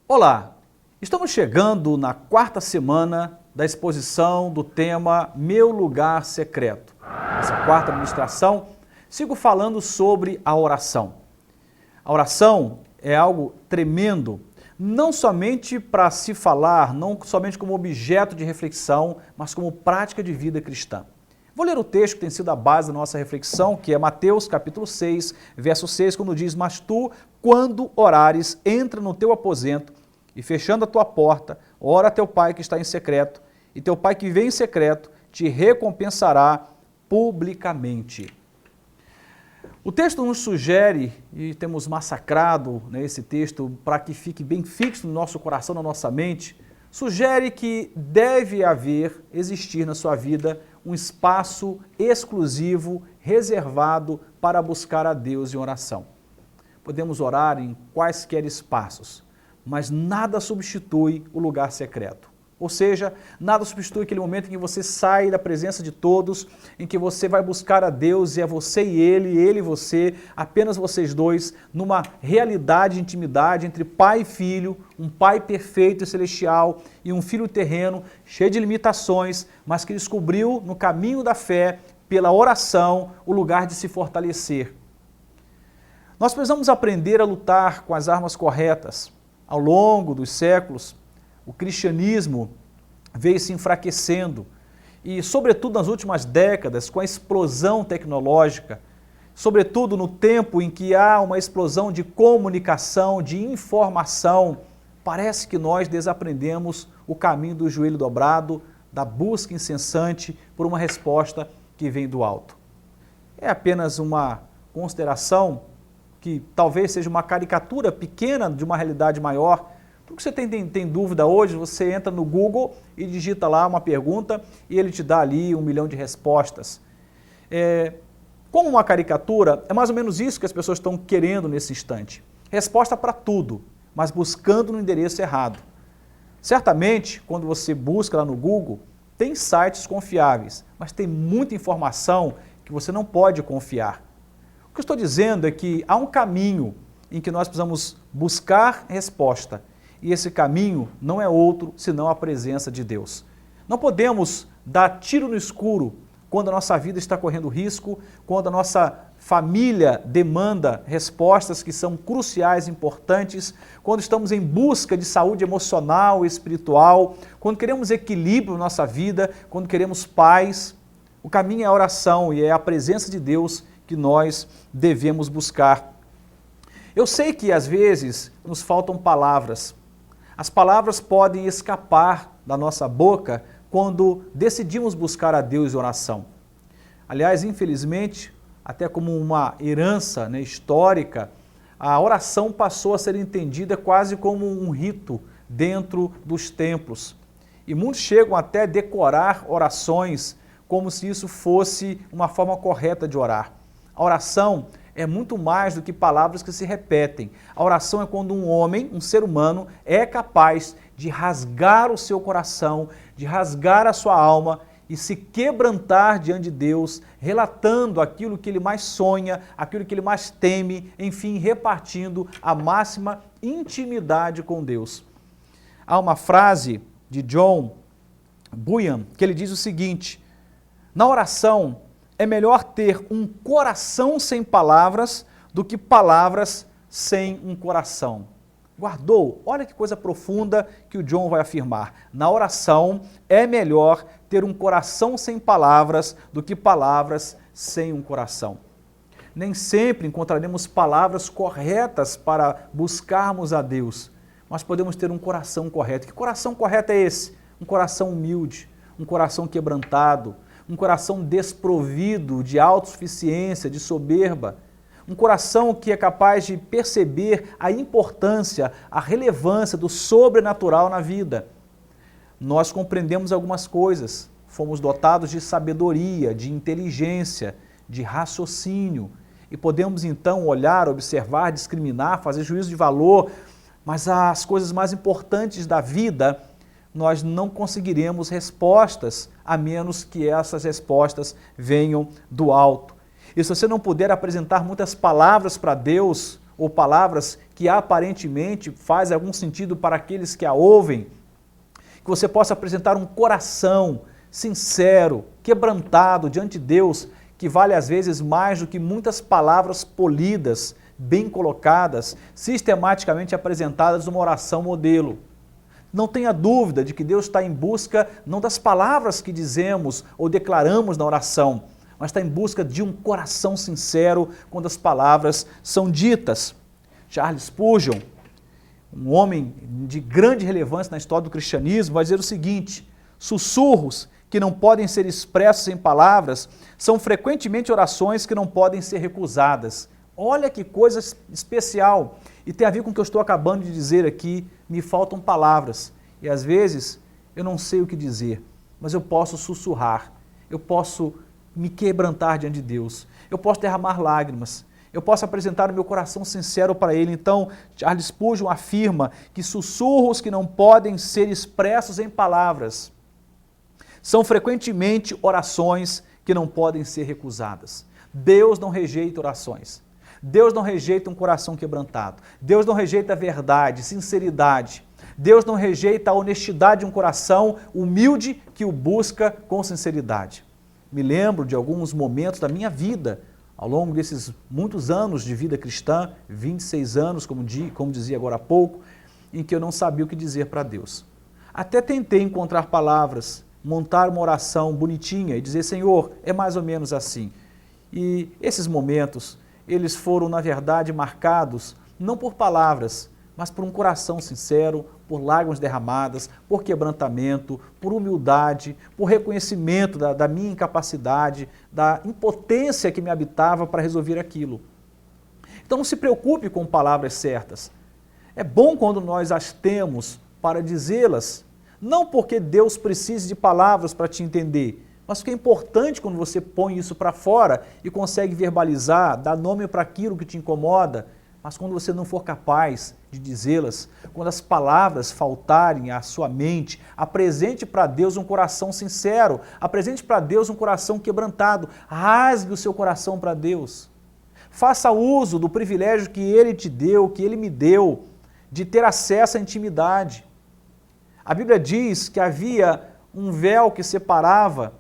Olá, estamos chegando na quarta semana da exposição do tema Meu Lugar Secreto. Nessa quarta ministração, sigo falando sobre a oração. A oração é algo tremendo, não somente para se falar, não somente como objeto de reflexão, mas como prática de vida cristã. Vou ler o texto que tem sido a base da nossa reflexão, que é Mateus capítulo 6, verso 6, quando diz: Mas tu, quando orares, entra no teu aposento e, fechando a tua porta, ora a teu pai que está em secreto, e teu pai que vem em secreto te recompensará publicamente. O texto nos sugere, e temos massacrado esse texto para que fique bem fixo no nosso coração, na nossa mente, sugere que deve existir na sua vida um espaço exclusivo, reservado para buscar a Deus em oração. Podemos orar em quaisquer espaços, mas nada substitui o lugar secreto. Ou seja, nada substitui aquele momento em que você sai da presença de todos, em que você vai buscar a Deus e é você e ele e você, apenas vocês dois, numa realidade de intimidade entre pai e filho, um pai perfeito e celestial e um filho terreno, cheio de limitações, mas que descobriu no caminho da fé, pela oração, o lugar de se fortalecer. Nós precisamos aprender a lutar com as armas corretas. Ao longo dos séculos, o cristianismo veio se enfraquecendo e, sobretudo nas últimas décadas, com a explosão tecnológica, sobretudo no tempo em que há uma explosão de comunicação, de informação, parece que nós desaprendemos o caminho do joelho dobrado, da busca incessante por uma resposta que vem do alto. É apenas uma consideração que talvez seja uma caricatura pequena de uma realidade maior. Tudo que você tem dúvida hoje, você entra no Google e digita lá uma pergunta e ele te dá ali 1 milhão de respostas. Como uma caricatura, é mais ou menos isso que as pessoas estão querendo nesse instante. Resposta para tudo, mas buscando no endereço errado. Certamente, quando você busca lá no Google, tem sites confiáveis, mas tem muita informação que você não pode confiar. O que eu estou dizendo é que há um caminho em que nós precisamos buscar resposta, e esse caminho não é outro senão a presença de Deus. Não podemos dar tiro no escuro quando a nossa vida está correndo risco, quando a nossa família demanda respostas que são cruciais, importantes, quando estamos em busca de saúde emocional e espiritual, quando queremos equilíbrio na nossa vida, quando queremos paz. O caminho é a oração e é a presença de Deus que nós devemos buscar. Eu sei que às vezes nos faltam palavras. As palavras podem escapar da nossa boca quando decidimos buscar a Deus em oração. Aliás, infelizmente, até como uma herança histórica, a oração passou a ser entendida quase como um rito dentro dos templos. E muitos chegam até a decorar orações como se isso fosse uma forma correta de orar. A oração é muito mais do que palavras que se repetem. A oração é quando um homem, um ser humano, é capaz de rasgar o seu coração, de rasgar a sua alma e se quebrantar diante de Deus, relatando aquilo que ele mais sonha, aquilo que ele mais teme, enfim, repartindo a máxima intimidade com Deus. Há uma frase de John Bunyan que ele diz o seguinte: na oração, é melhor ter um coração sem palavras do que palavras sem um coração. Guardou? Olha que coisa profunda que o John vai afirmar. Na oração, é melhor ter um coração sem palavras do que palavras sem um coração. Nem sempre encontraremos palavras corretas para buscarmos a Deus, mas podemos ter um coração correto. Que coração correto é esse? Um coração humilde, um coração quebrantado, um coração desprovido de autossuficiência, de soberba, um coração que é capaz de perceber a importância, a relevância do sobrenatural na vida. Nós compreendemos algumas coisas, fomos dotados de sabedoria, de inteligência, de raciocínio, e podemos então olhar, observar, discriminar, fazer juízo de valor, mas as coisas mais importantes da vida, nós não conseguiremos respostas, a menos que essas respostas venham do alto. E se você não puder apresentar muitas palavras para Deus, ou palavras que aparentemente fazem algum sentido para aqueles que a ouvem, que você possa apresentar um coração sincero, quebrantado diante de Deus, que vale às vezes mais do que muitas palavras polidas, bem colocadas, sistematicamente apresentadas numa oração modelo. Não tenha dúvida de que Deus está em busca não das palavras que dizemos ou declaramos na oração, mas está em busca de um coração sincero quando as palavras são ditas. Charles Spurgeon, um homem de grande relevância na história do cristianismo, vai dizer o seguinte: sussurros que não podem ser expressos em palavras são frequentemente orações que não podem ser recusadas. Olha que coisa especial! E tem a ver com o que eu estou acabando de dizer aqui, me faltam palavras. E às vezes eu não sei o que dizer, mas eu posso sussurrar, eu posso me quebrantar diante de Deus, eu posso derramar lágrimas, eu posso apresentar o meu coração sincero para Ele. Então, Charles Spurgeon afirma que sussurros que não podem ser expressos em palavras são frequentemente orações que não podem ser recusadas. Deus não rejeita orações. Deus não rejeita um coração quebrantado. Deus não rejeita a verdade, sinceridade. Deus não rejeita a honestidade de um coração humilde que o busca com sinceridade. Me lembro de alguns momentos da minha vida, ao longo desses muitos anos de vida cristã, 26 anos, como dizia agora há pouco, em que eu não sabia o que dizer para Deus. Até tentei encontrar palavras, montar uma oração bonitinha e dizer: Senhor, é mais ou menos assim. E esses momentos, eles foram, na verdade, marcados não por palavras, mas por um coração sincero, por lágrimas derramadas, por quebrantamento, por humildade, por reconhecimento da minha incapacidade, da impotência que me habitava para resolver aquilo. Então não se preocupe com palavras certas. É bom quando nós as temos para dizê-las, não porque Deus precise de palavras para te entender, mas porque é importante quando você põe isso para fora e consegue verbalizar, dar nome para aquilo que te incomoda. Mas quando você não for capaz de dizê-las, quando as palavras faltarem à sua mente, apresente para Deus um coração sincero, apresente para Deus um coração quebrantado, rasgue o seu coração para Deus. Faça uso do privilégio que Ele te deu, que Ele me deu, de ter acesso à intimidade. A Bíblia diz que havia um véu que separava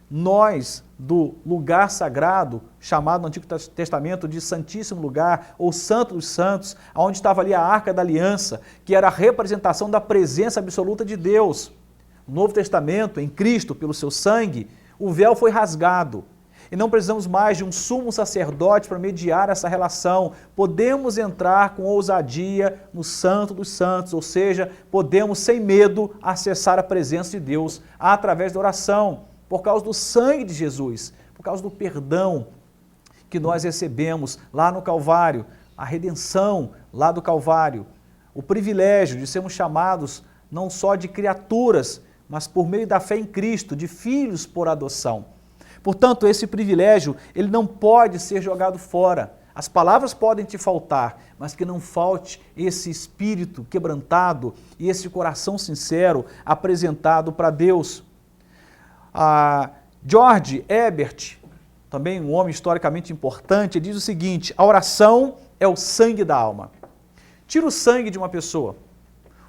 nós do lugar sagrado, chamado no Antigo Testamento de Santíssimo Lugar, ou Santo dos Santos, onde estava ali a Arca da Aliança, que era a representação da presença absoluta de Deus. No Novo Testamento, em Cristo, pelo seu sangue, o véu foi rasgado. E não precisamos mais de um sumo sacerdote para mediar essa relação. Podemos entrar com ousadia no Santo dos Santos, ou seja, podemos sem medo acessar a presença de Deus através da oração, por causa do sangue de Jesus, por causa do perdão que nós recebemos lá no Calvário, a redenção lá do Calvário, o privilégio de sermos chamados não só de criaturas, mas por meio da fé em Cristo, de filhos por adoção. Portanto, esse privilégio, ele não pode ser jogado fora. As palavras podem te faltar, mas que não falte esse espírito quebrantado e esse coração sincero apresentado para Deus. George Herbert, também um homem historicamente importante, diz o seguinte: a oração é o sangue da alma. Tira o sangue de uma pessoa,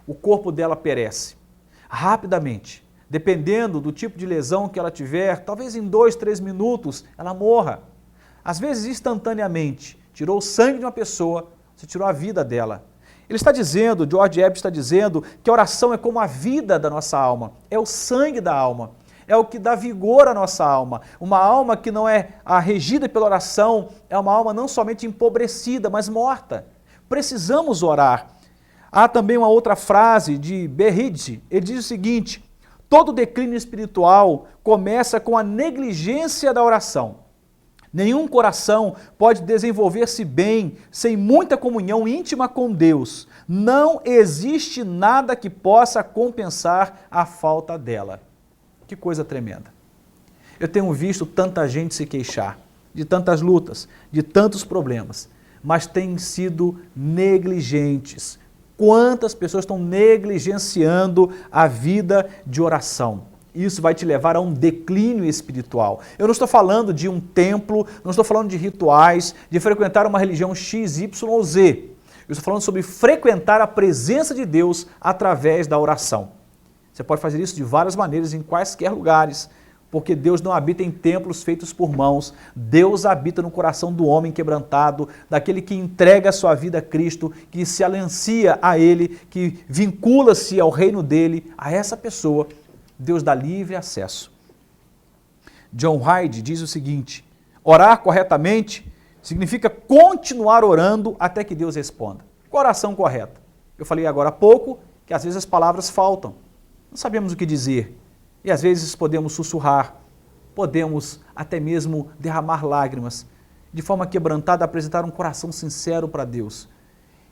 o corpo dela perece rapidamente. Dependendo do tipo de lesão que ela tiver, talvez em 2, 3 minutos ela morra. Às vezes instantaneamente. Tirou o sangue de uma pessoa, você tirou a vida dela. Ele está dizendo, George Herbert está dizendo, que a oração é como a vida da nossa alma, é o sangue da alma. É o que dá vigor à nossa alma. Uma alma que não é regida pela oração é uma alma não somente empobrecida, mas morta. Precisamos orar. Há também uma outra frase de Berridge. Ele diz o seguinte: todo declínio espiritual começa com a negligência da oração. Nenhum coração pode desenvolver-se bem sem muita comunhão íntima com Deus. Não existe nada que possa compensar a falta dela. Que coisa tremenda. Eu tenho visto tanta gente se queixar de tantas lutas, de tantos problemas, mas têm sido negligentes. Quantas pessoas estão negligenciando a vida de oração? isso vai te levar a um declínio espiritual. Eu não estou falando de um templo, não estou falando de rituais, de frequentar uma religião X, Y ou Z. Eu estou falando sobre frequentar a presença de Deus através da oração. Você pode fazer isso de várias maneiras, em quaisquer lugares, porque Deus não habita em templos feitos por mãos. Deus habita no coração do homem quebrantado, daquele que entrega a sua vida a Cristo, que se aliancia a Ele, que vincula-se ao reino dele. A essa pessoa, Deus dá livre acesso. John Hyde diz o seguinte: orar corretamente significa continuar orando até que Deus responda. Qual a oração correta? Eu falei agora há pouco que às vezes as palavras faltam. Não sabemos o que dizer. E às vezes podemos sussurrar, podemos até mesmo derramar lágrimas, de forma quebrantada apresentar um coração sincero para Deus.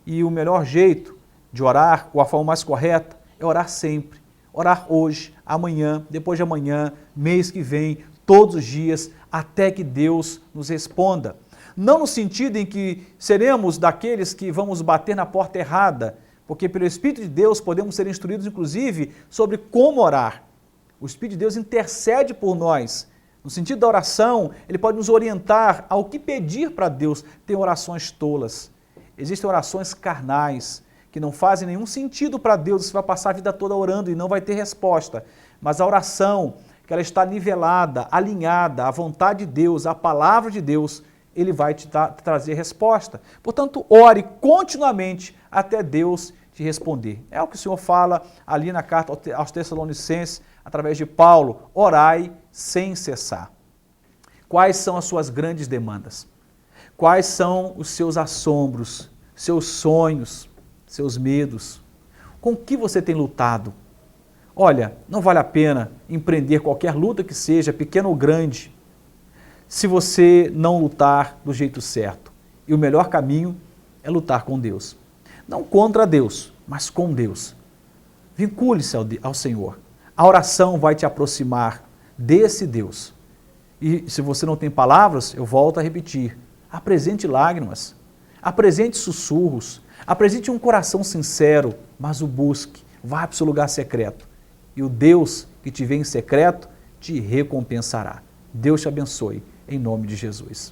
E o melhor jeito de orar, ou a forma mais correta, é orar sempre. Orar hoje, amanhã, depois de amanhã, mês que vem, todos os dias, até que Deus nos responda. Não no sentido em que seremos daqueles que vamos bater na porta errada, porque pelo Espírito de Deus podemos ser instruídos, inclusive, sobre como orar. O Espírito de Deus intercede por nós. No sentido da oração, ele pode nos orientar ao que pedir para Deus. Tem orações tolas. Existem orações carnais, que não fazem nenhum sentido para Deus. Você vai passar a vida toda orando e não vai ter resposta. Mas a oração, que ela está nivelada, alinhada à vontade de Deus, à palavra de Deus, ele vai te trazer resposta. Portanto, ore continuamente até Deus te responder. É o que o Senhor fala ali na carta aos Tessalonicenses, através de Paulo: orai sem cessar. Quais são as suas grandes demandas? Quais são os seus assombros, seus sonhos, seus medos? Com que você tem lutado? Olha, não vale a pena empreender qualquer luta que seja, pequena ou grande, se você não lutar do jeito certo. E o melhor caminho é lutar com Deus. Não contra Deus, mas com Deus. Vincule-se ao Senhor. A oração vai te aproximar desse Deus. E se você não tem palavras, eu volto a repetir: apresente lágrimas, apresente sussurros, apresente um coração sincero, mas o busque, vá para o seu lugar secreto. E o Deus que te vê em secreto te recompensará. Deus te abençoe, em nome de Jesus.